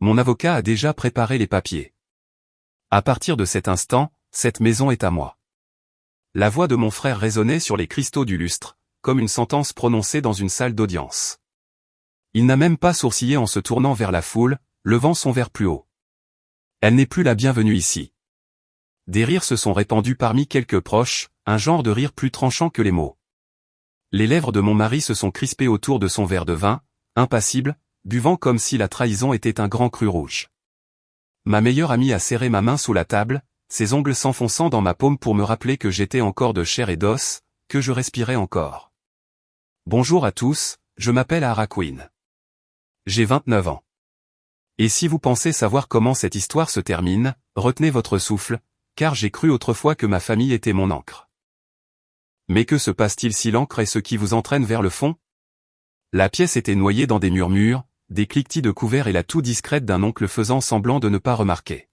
mon avocat a déjà préparé les papiers. À partir de cet instant, cette maison est à moi. La voix de mon frère résonnait sur les cristaux du lustre, comme une sentence prononcée dans une salle d'audience. Il n'a même pas sourcillé en se tournant vers la foule, levant son verre plus haut. Elle n'est plus la bienvenue ici. Des rires se sont répandus parmi quelques proches, un genre de rire plus tranchant que les mots. Les lèvres de mon mari se sont crispées autour de son verre de vin, impassible, buvant comme si la trahison était un grand cru rouge. Ma meilleure amie a serré ma main sous la table, ses ongles s'enfonçant dans ma paume pour me rappeler que j'étais encore de chair et d'os, que je respirais encore. Bonjour à tous, je m'appelle Hara Queen. J'ai 29 ans. Et si vous pensez savoir comment cette histoire se termine, retenez votre souffle, car j'ai cru autrefois que ma famille était mon ancre. Mais que se passe-t-il si l'encre est ce qui vous entraîne vers le fond? La pièce était noyée dans des murmures, des cliquetis de couverts et la toux discrète d'un oncle faisant semblant de ne pas remarquer.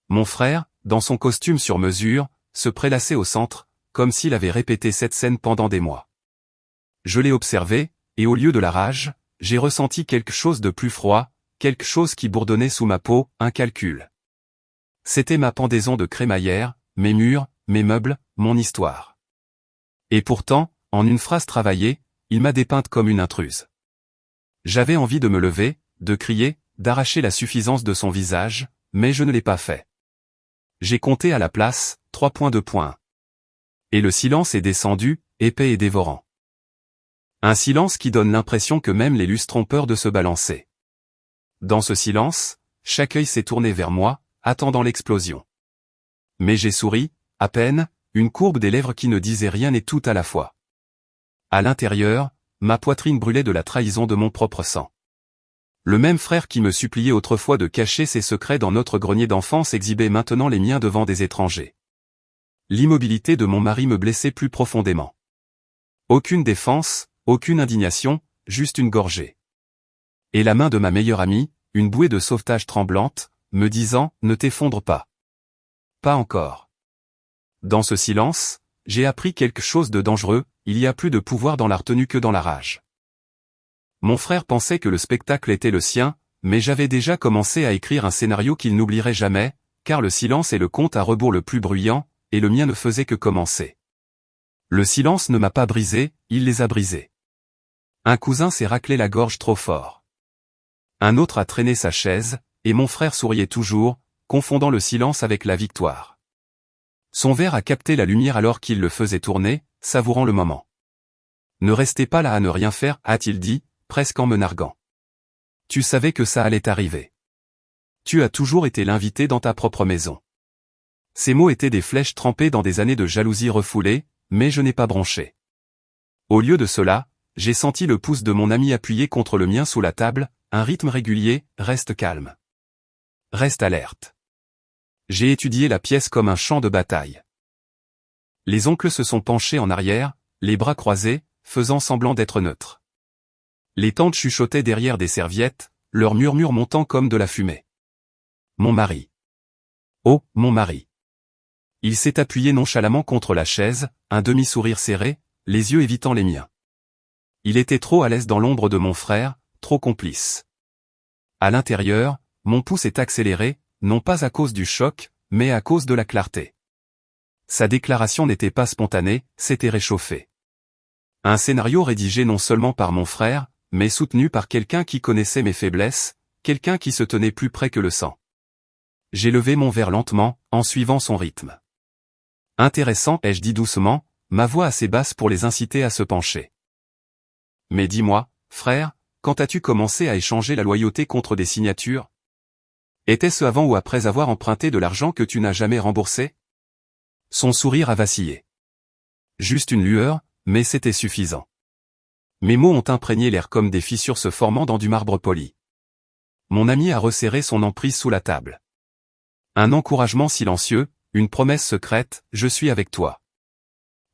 Mon frère, dans son costume sur mesure, se prélassait au centre, comme s'il avait répété cette scène pendant des mois. Je l'ai observé, et au lieu de la rage, j'ai ressenti quelque chose de plus froid, quelque chose qui bourdonnait sous ma peau, un calcul. C'était ma pendaison de crémaillère, mes murs, mes meubles, mon histoire. Et pourtant, en une phrase travaillée, il m'a dépeinte comme une intruse. J'avais envie de me lever, de crier, d'arracher la suffisance de son visage, mais je ne l'ai pas fait. J'ai compté à la place, 3 points de points. Et le silence est descendu, épais et dévorant. Un silence qui donne l'impression que même les lustres ont peur de se balancer. Dans ce silence, chaque œil s'est tourné vers moi, attendant l'explosion. Mais j'ai souri, à peine, une courbe des lèvres qui ne disait rien et tout à la fois. À l'intérieur, ma poitrine brûlait de la trahison de mon propre sang. Le même frère qui me suppliait autrefois de cacher ses secrets dans notre grenier d'enfance exhibait maintenant les miens devant des étrangers. L'immobilité de mon mari me blessait plus profondément. Aucune défense, aucune indignation, juste une gorgée. Et la main de ma meilleure amie, une bouée de sauvetage tremblante, me disant « Ne t'effondre pas. Pas encore. » Dans ce silence, j'ai appris quelque chose de dangereux, il y a plus de pouvoir dans la retenue que dans la rage. Mon frère pensait que le spectacle était le sien, mais j'avais déjà commencé à écrire un scénario qu'il n'oublierait jamais, car le silence est le conte à rebours le plus bruyant, et le mien ne faisait que commencer. Le silence ne m'a pas brisé, il les a brisés. Un cousin s'est raclé la gorge trop fort. Un autre a traîné sa chaise, et mon frère souriait toujours, confondant le silence avec la victoire. Son verre a capté la lumière alors qu'il le faisait tourner, savourant le moment. « Ne restez pas là à ne rien faire » a-t-il dit, presque en me narguant. « Tu savais que ça allait arriver. Tu as toujours été l'invité dans ta propre maison. » Ces mots étaient des flèches trempées dans des années de jalousie refoulée, mais je n'ai pas bronché. Au lieu de cela, j'ai senti le pouce de mon ami appuyé contre le mien sous la table, un rythme régulier, reste calme. Reste alerte. J'ai étudié la pièce comme un champ de bataille. Les oncles se sont penchés en arrière, les bras croisés, faisant semblant d'être neutres. Les tantes chuchotaient derrière des serviettes, leurs murmures montant comme de la fumée. Mon mari. Oh, mon mari. Il s'est appuyé nonchalamment contre la chaise, un demi-sourire serré, les yeux évitant les miens. Il était trop à l'aise dans l'ombre de mon frère, trop complice. À l'intérieur, mon pouce est accéléré, non pas à cause du choc, mais à cause de la clarté. Sa déclaration n'était pas spontanée, c'était réchauffé. Un scénario rédigé non seulement par mon frère, mais soutenu par quelqu'un qui connaissait mes faiblesses, quelqu'un qui se tenait plus près que le sang. J'ai levé mon verre lentement, en suivant son rythme. Intéressant, ai-je dit doucement, ma voix assez basse pour les inciter à se pencher. Mais dis-moi, frère, quand as-tu commencé à échanger la loyauté contre des signatures? Était-ce avant ou après avoir emprunté de l'argent que tu n'as jamais remboursé? Son sourire a vacillé. Juste une lueur, mais c'était suffisant. Mes mots ont imprégné l'air comme des fissures se formant dans du marbre poli. Mon ami a resserré son emprise sous la table. Un encouragement silencieux, une promesse secrète, je suis avec toi.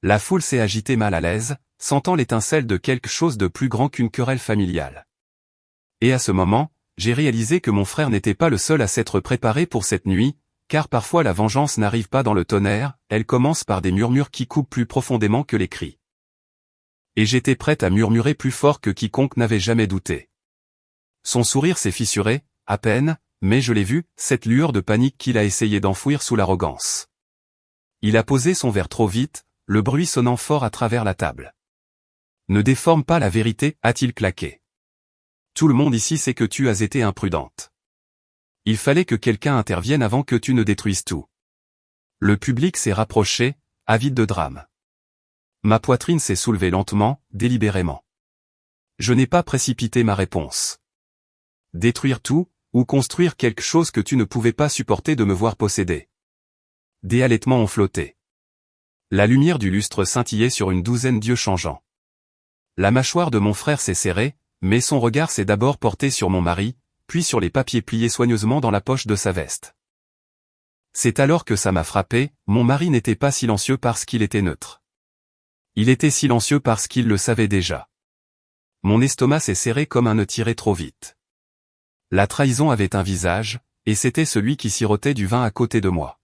La foule s'est agitée mal à l'aise, sentant l'étincelle de quelque chose de plus grand qu'une querelle familiale. Et à ce moment, j'ai réalisé que mon frère n'était pas le seul à s'être préparé pour cette nuit, car parfois la vengeance n'arrive pas dans le tonnerre, elle commence par des murmures qui coupent plus profondément que les cris. Et j'étais prête à murmurer plus fort que quiconque n'avait jamais douté. Son sourire s'est fissuré, à peine, mais je l'ai vu, cette lueur de panique qu'il a essayé d'enfouir sous l'arrogance. Il a posé son verre trop vite, le bruit sonnant fort à travers la table. Ne déforme pas la vérité, a-t-il claqué. Tout le monde ici sait que tu as été imprudente. Il fallait que quelqu'un intervienne avant que tu ne détruises tout. Le public s'est rapproché, avide de drame. Ma poitrine s'est soulevée lentement, délibérément. Je n'ai pas précipité ma réponse. Détruire tout, ou construire quelque chose que tu ne pouvais pas supporter de me voir posséder. Des halètements ont flotté. La lumière du lustre scintillait sur une douzaine d'yeux changeants. La mâchoire de mon frère s'est serrée, mais son regard s'est d'abord porté sur mon mari, puis sur les papiers pliés soigneusement dans la poche de sa veste. C'est alors que ça m'a frappé, mon mari n'était pas silencieux parce qu'il était neutre. Il était silencieux parce qu'il le savait déjà. Mon estomac s'est serré comme un nœud tiré trop vite. La trahison avait un visage, et c'était celui qui sirotait du vin à côté de moi.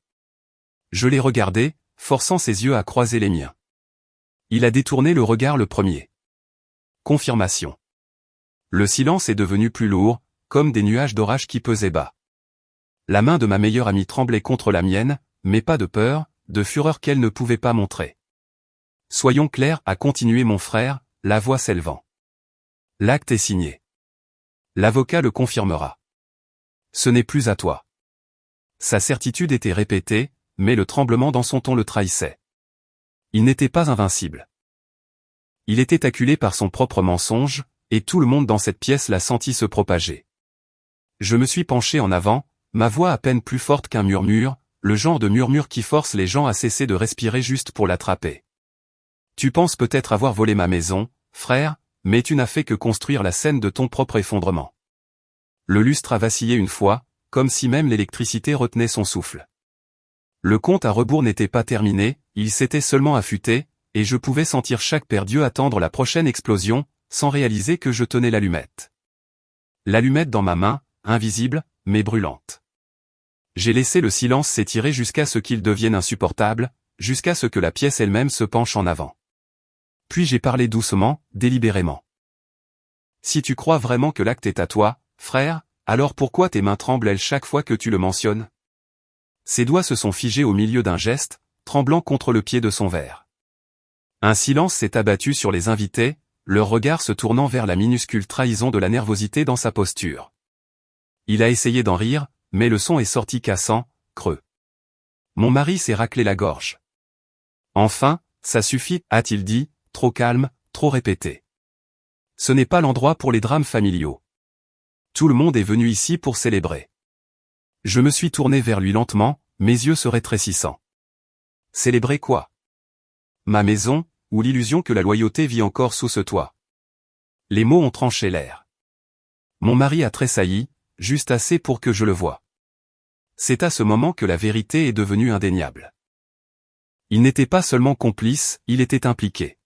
Je l'ai regardé, forçant ses yeux à croiser les miens. Il a détourné le regard le premier. Confirmation. Le silence est devenu plus lourd, comme des nuages d'orage qui pesaient bas. La main de ma meilleure amie tremblait contre la mienne, mais pas de peur, de fureur qu'elle ne pouvait pas montrer. Soyons clairs, a continué mon frère, la voix s'élevant. L'acte est signé. L'avocat le confirmera. Ce n'est plus à toi. Sa certitude était répétée, mais le tremblement dans son ton le trahissait. Il n'était pas invincible. Il était acculé par son propre mensonge, et tout le monde dans cette pièce l'a senti se propager. Je me suis penché en avant, ma voix à peine plus forte qu'un murmure, le genre de murmure qui force les gens à cesser de respirer juste pour l'attraper. Tu penses peut-être avoir volé ma maison, frère, mais tu n'as fait que construire la scène de ton propre effondrement. Le lustre a vacillé une fois, comme si même l'électricité retenait son souffle. Le compte à rebours n'était pas terminé, il s'était seulement affûté, et je pouvais sentir chaque paire d'yeux attendre la prochaine explosion, sans réaliser que je tenais l'allumette. L'allumette dans ma main, invisible, mais brûlante. J'ai laissé le silence s'étirer jusqu'à ce qu'il devienne insupportable, jusqu'à ce que la pièce elle-même se penche en avant. Puis j'ai parlé doucement, délibérément. Si tu crois vraiment que l'acte est à toi, frère, alors pourquoi tes mains tremblent-elles chaque fois que tu le mentionnes? Ses doigts se sont figés au milieu d'un geste, tremblant contre le pied de son verre. Un silence s'est abattu sur les invités, leur regard se tournant vers la minuscule trahison de la nervosité dans sa posture. Il a essayé d'en rire, mais le son est sorti cassant, creux. Mon mari s'est raclé la gorge. Enfin, ça suffit, a-t-il dit, trop calme, trop répété. Ce n'est pas l'endroit pour les drames familiaux. Tout le monde est venu ici pour célébrer. Je me suis tourné vers lui lentement, mes yeux se rétrécissant. Célébrer quoi? Ma maison, ou l'illusion que la loyauté vit encore sous ce toit? Les mots ont tranché l'air. Mon mari a tressailli, juste assez pour que je le voie. C'est à ce moment que la vérité est devenue indéniable. Il n'était pas seulement complice, il était impliqué.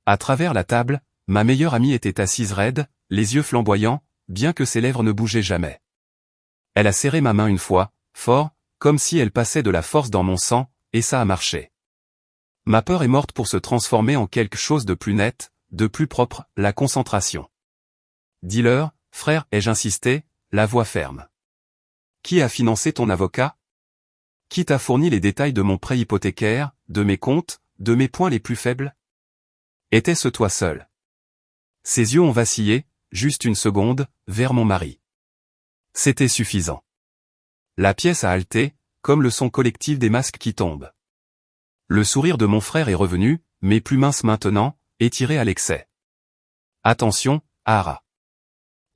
À travers la table, ma meilleure amie était assise raide, les yeux flamboyants, bien que ses lèvres ne bougeaient jamais. Elle a serré ma main une fois, fort, comme si elle passait de la force dans mon sang, et ça a marché. Ma peur est morte pour se transformer en quelque chose de plus net, de plus propre, la concentration. Dis-leur, frère, ai-je insisté, la voix ferme. Qui a financé ton avocat? Qui t'a fourni les détails de mon prêt hypothécaire, de mes comptes, de mes points les plus faibles? Était-ce toi seul? Ses yeux ont vacillé, juste une seconde, vers mon mari. C'était suffisant. La pièce a halté, comme le son collectif des masques qui tombent. Le sourire de mon frère est revenu, mais plus mince maintenant, étiré à l'excès. Attention, Ahara.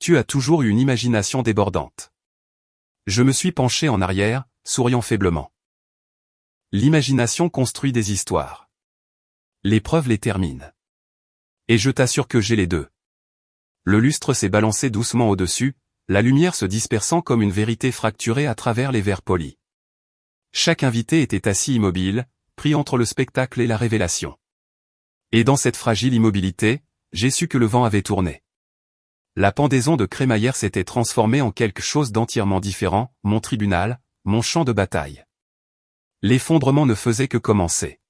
Tu as toujours eu une imagination débordante. Je me suis penché en arrière, souriant faiblement. L'imagination construit des histoires. L'épreuve les termine. Et je t'assure que j'ai les deux. Le lustre s'est balancé doucement au-dessus, la lumière se dispersant comme une vérité fracturée à travers les verres polis. Chaque invité était assis immobile, pris entre le spectacle et la révélation. Et dans cette fragile immobilité, j'ai su que le vent avait tourné. La pendaison de crémaillère s'était transformée en quelque chose d'entièrement différent, mon tribunal, mon champ de bataille. L'effondrement ne faisait que commencer.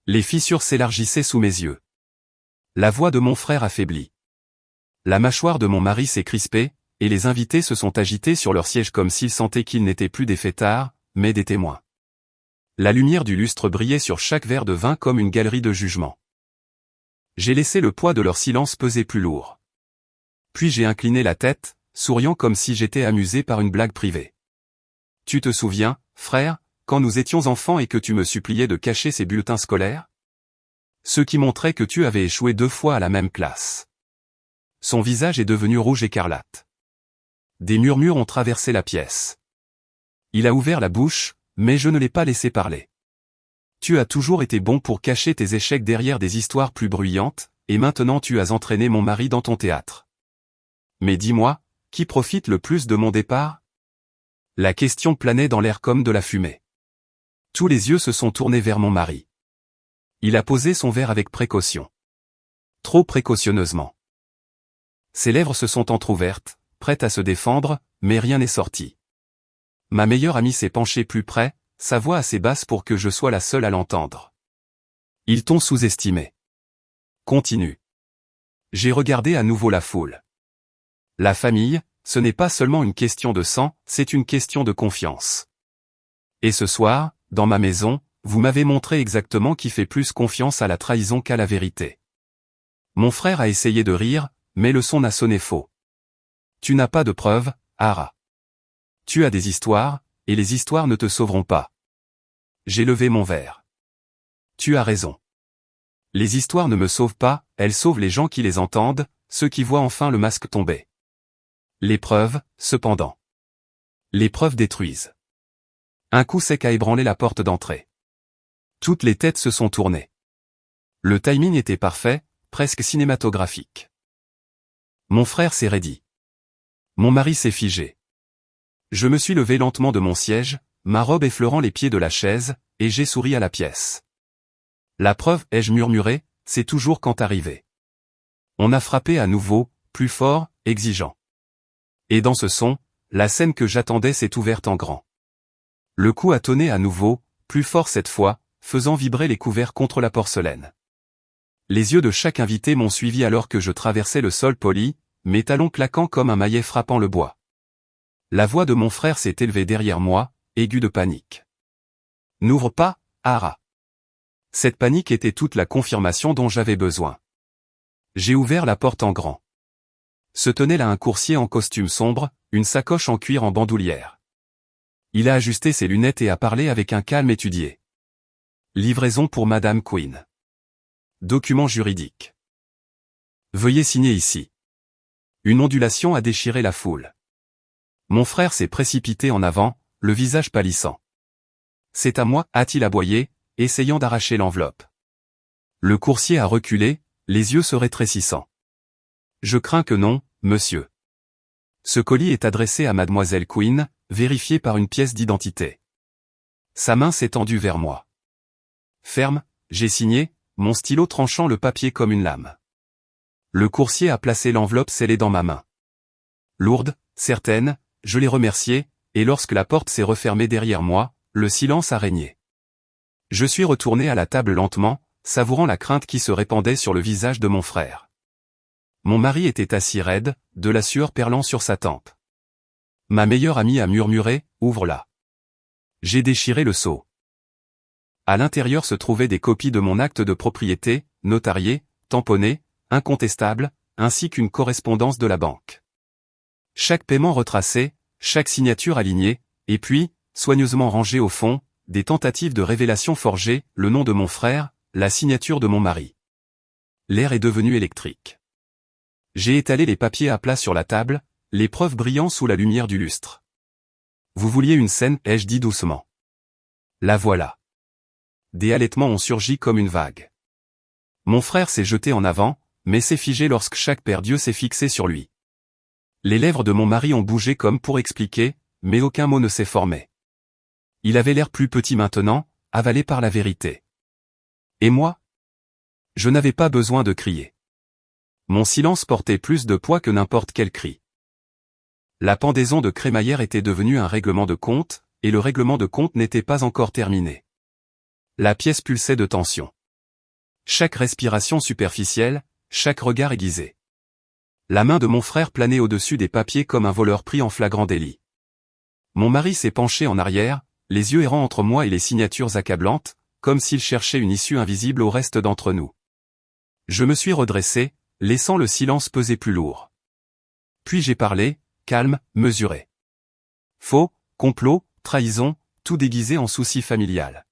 Les fissures s'élargissaient sous mes yeux. La voix de mon frère affaiblit. La mâchoire de mon mari s'est crispée, et les invités se sont agités sur leurs sièges comme s'ils sentaient qu'ils n'étaient plus des fêtards, mais des témoins. La lumière du lustre brillait sur chaque verre de vin comme une galerie de jugement. J'ai laissé le poids de leur silence peser plus lourd. Puis j'ai incliné la tête, souriant comme si j'étais amusé par une blague privée. Tu te souviens, frère, quand nous étions enfants et que tu me suppliais de cacher ces bulletins scolaires? Ceux qui montraient que tu avais échoué 2 fois à la même classe. Son visage est devenu rouge écarlate. Des murmures ont traversé la pièce. Il a ouvert la bouche, mais je ne l'ai pas laissé parler. Tu as toujours été bon pour cacher tes échecs derrière des histoires plus bruyantes, et maintenant tu as entraîné mon mari dans ton théâtre. Mais dis-moi, qui profite le plus de mon départ? La question planait dans l'air comme de la fumée. Tous les yeux se sont tournés vers mon mari. Il a posé son verre avec précaution. Trop précautionneusement. Ses lèvres se sont entr'ouvertes, prêtes à se défendre, mais rien n'est sorti. Ma meilleure amie s'est penchée plus près, sa voix assez basse pour que je sois la seule à l'entendre. Ils t'ont sous-estimé. Continue. J'ai regardé à nouveau la foule. La famille, ce n'est pas seulement une question de sang, c'est une question de confiance. Et ce soir, dans ma maison, vous m'avez montré exactement qui fait plus confiance à la trahison qu'à la vérité. Mon frère a essayé de rire, mais le son a sonné faux. Tu n'as pas de preuves, Hara. Tu as des histoires, et les histoires ne te sauveront pas. J'ai levé mon verre. Tu as raison. Les histoires ne me sauvent pas, elles sauvent les gens qui les entendent, ceux qui voient enfin le masque tomber. Les preuves, cependant. Les preuves détruisent. Un coup sec a ébranlé la porte d'entrée. Toutes les têtes se sont tournées. Le timing était parfait, presque cinématographique. Mon frère s'est raidi. Mon mari s'est figé. Je me suis levé lentement de mon siège, ma robe effleurant les pieds de la chaise, et j'ai souri à la pièce. La preuve, ai-je murmuré, c'est toujours quand arrivé. On a frappé à nouveau, plus fort, exigeant. Et dans ce son, la scène que j'attendais s'est ouverte en grand. Le coup a tonné à nouveau, plus fort cette fois, faisant vibrer les couverts contre la porcelaine. Les yeux de chaque invité m'ont suivi alors que je traversais le sol poli, mes talons claquant comme un maillet frappant le bois. La voix de mon frère s'est élevée derrière moi, aiguë de panique. N'ouvre pas, Hara. Cette panique était toute la confirmation dont j'avais besoin. J'ai ouvert la porte en grand. Se tenait là un coursier en costume sombre, une sacoche en cuir en bandoulière. Il a ajusté ses lunettes et a parlé avec un calme étudié. Livraison pour Madame Queen. Document juridique. Veuillez signer ici. Une ondulation a déchiré la foule. Mon frère s'est précipité en avant, le visage pâlissant. C'est à moi, a-t-il aboyé, essayant d'arracher l'enveloppe. Le coursier a reculé, les yeux se rétrécissant. Je crains que non, monsieur. Ce colis est adressé à Mademoiselle Queen, vérifié par une pièce d'identité. Sa main s'est tendue vers moi. Ferme, j'ai signé, mon stylo tranchant le papier comme une lame. Le coursier a placé l'enveloppe scellée dans ma main. Lourde, certaine, je l'ai remercié, et lorsque la porte s'est refermée derrière moi, le silence a régné. Je suis retourné à la table lentement, savourant la crainte qui se répandait sur le visage de mon frère. Mon mari était assis raide, de la sueur perlant sur sa tempe. Ma meilleure amie a murmuré, « Ouvre-la ». J'ai déchiré le sceau. À l'intérieur se trouvaient des copies de mon acte de propriété, notarié, tamponné, incontestable, ainsi qu'une correspondance de la banque. Chaque paiement retracé, chaque signature alignée, et puis, soigneusement rangée au fond, des tentatives de révélation forgées, le nom de mon frère, la signature de mon mari. L'air est devenu électrique. J'ai étalé les papiers à plat sur la table, les preuves brillant sous la lumière du lustre. Vous vouliez une scène, ai-je dit doucement. La voilà. Des halètements ont surgi comme une vague. Mon frère s'est jeté en avant, mais s'est figé lorsque chaque paire d'yeux s'est fixé sur lui. Les lèvres de mon mari ont bougé comme pour expliquer, mais aucun mot ne s'est formé. Il avait l'air plus petit maintenant, avalé par la vérité. Et moi? Je n'avais pas besoin de crier. Mon silence portait plus de poids que n'importe quel cri. La pendaison de crémaillère était devenue un règlement de compte, et le règlement de compte n'était pas encore terminé. La pièce pulsait de tension. Chaque respiration superficielle, chaque regard aiguisé. La main de mon frère planait au-dessus des papiers comme un voleur pris en flagrant délit. Mon mari s'est penché en arrière, les yeux errants entre moi et les signatures accablantes, comme s'il cherchait une issue invisible au reste d'entre nous. Je me suis redressé, laissant le silence peser plus lourd. Puis j'ai parlé, calme, mesuré. Faux, complot, trahison, tout déguisé en souci familial.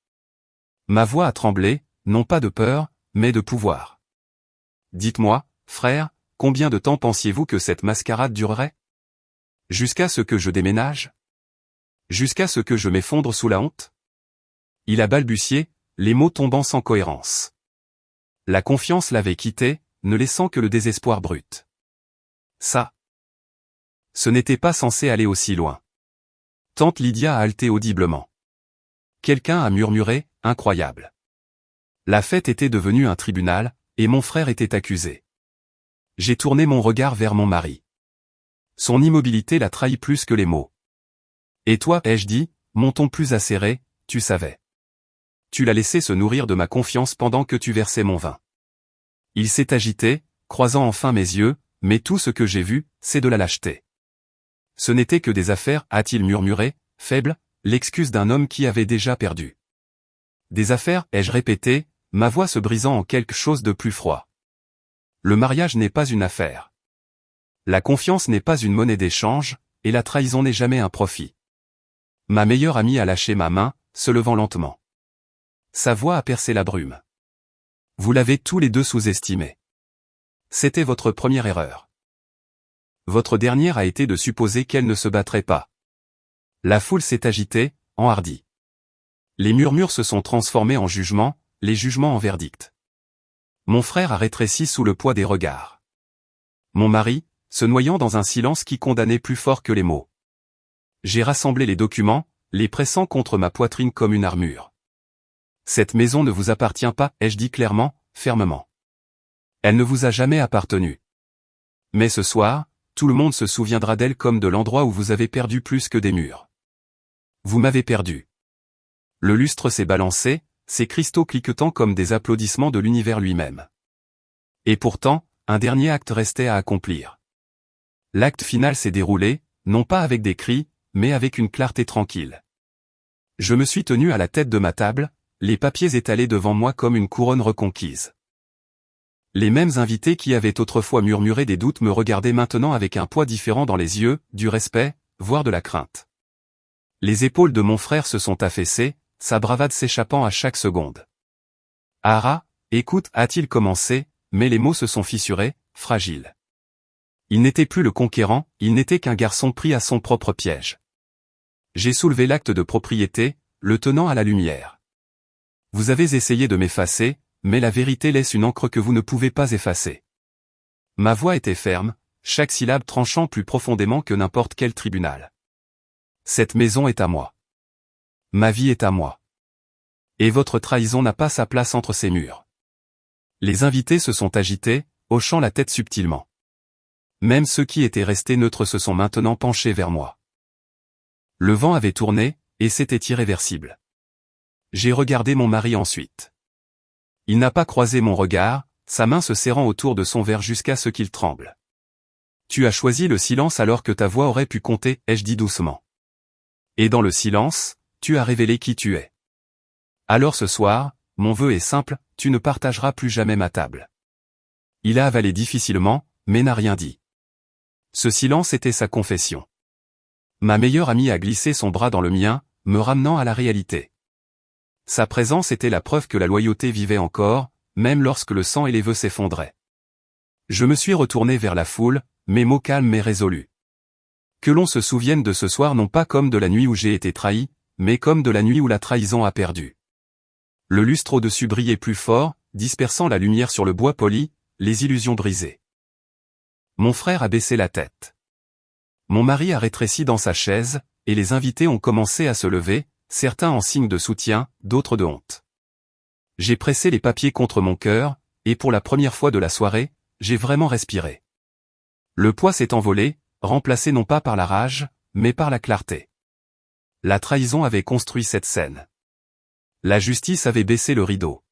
Ma voix a tremblé, non pas de peur, mais de pouvoir. Dites-moi, frère, combien de temps pensiez-vous que cette mascarade durerait? Jusqu'à ce que je déménage? Jusqu'à ce que je m'effondre sous la honte? Il a balbutié, les mots tombant sans cohérence. La confiance l'avait quitté, ne laissant que le désespoir brut. Ça. Ce n'était pas censé aller aussi loin. Tante Lydia a haleté audiblement. Quelqu'un a murmuré, incroyable. La fête était devenue un tribunal, et mon frère était accusé. J'ai tourné mon regard vers mon mari. Son immobilité l'a trahi plus que les mots. Et toi, ai-je dit, mon ton plus acéré, tu savais. Tu l'as laissé se nourrir de ma confiance pendant que tu versais mon vin. Il s'est agité, croisant enfin mes yeux, mais tout ce que j'ai vu, c'est de la lâcheté. Ce n'était que des affaires, a-t-il murmuré, faible, l'excuse d'un homme qui avait déjà perdu. Des affaires, ai-je répété, ma voix se brisant en quelque chose de plus froid. Le mariage n'est pas une affaire. La confiance n'est pas une monnaie d'échange, et la trahison n'est jamais un profit. Ma meilleure amie a lâché ma main, se levant lentement. Sa voix a percé la brume. Vous l'avez tous les deux sous-estimé. C'était votre première erreur. Votre dernière a été de supposer qu'elle ne se battrait pas. La foule s'est agitée, enhardie. Les murmures se sont transformés en jugements, les jugements en verdicts. Mon frère a rétréci sous le poids des regards. Mon mari, se noyant dans un silence qui condamnait plus fort que les mots. J'ai rassemblé les documents, les pressant contre ma poitrine comme une armure. Cette maison ne vous appartient pas, ai-je dit clairement, fermement. Elle ne vous a jamais appartenu. Mais ce soir, tout le monde se souviendra d'elle comme de l'endroit où vous avez perdu plus que des murs. Vous m'avez perdu. Le lustre s'est balancé, ses cristaux cliquetant comme des applaudissements de l'univers lui-même. Et pourtant, un dernier acte restait à accomplir. L'acte final s'est déroulé, non pas avec des cris, mais avec une clarté tranquille. Je me suis tenu à la tête de ma table, les papiers étalés devant moi comme une couronne reconquise. Les mêmes invités qui avaient autrefois murmuré des doutes me regardaient maintenant avec un poids différent dans les yeux, du respect, voire de la crainte. Les épaules de mon frère se sont affaissées, sa bravade s'échappant à chaque seconde. Ara, écoute, a-t-il commencé, mais les mots se sont fissurés, fragiles. Il n'était plus le conquérant, il n'était qu'un garçon pris à son propre piège. J'ai soulevé l'acte de propriété, le tenant à la lumière. Vous avez essayé de m'effacer, mais la vérité laisse une encre que vous ne pouvez pas effacer. Ma voix était ferme, chaque syllabe tranchant plus profondément que n'importe quel tribunal. Cette maison est à moi. Ma vie est à moi. Et votre trahison n'a pas sa place entre ces murs. Les invités se sont agités, hochant la tête subtilement. Même ceux qui étaient restés neutres se sont maintenant penchés vers moi. Le vent avait tourné, et c'était irréversible. J'ai regardé mon mari ensuite. Il n'a pas croisé mon regard, sa main se serrant autour de son verre jusqu'à ce qu'il tremble. Tu as choisi le silence alors que ta voix aurait pu compter, ai-je dit doucement. Et dans le silence, tu as révélé qui tu es. Alors ce soir, mon vœu est simple, tu ne partageras plus jamais ma table. Il a avalé difficilement, mais n'a rien dit. Ce silence était sa confession. Ma meilleure amie a glissé son bras dans le mien, me ramenant à la réalité. Sa présence était la preuve que la loyauté vivait encore, même lorsque le sang et les vœux s'effondraient. Je me suis retourné vers la foule, mes mots calmes mais résolus. Que l'on se souvienne de ce soir non pas comme de la nuit où j'ai été trahi, mais comme de la nuit où la trahison a perdu. Le lustre au-dessus brillait plus fort, dispersant la lumière sur le bois poli, les illusions brisées. Mon frère a baissé la tête. Mon mari a rétréci dans sa chaise, et les invités ont commencé à se lever, certains en signe de soutien, d'autres de honte. J'ai pressé les papiers contre mon cœur, et pour la première fois de la soirée, j'ai vraiment respiré. Le poids s'est envolé, remplacé non pas par la rage, mais par la clarté. La trahison avait construit cette scène. La justice avait baissé le rideau.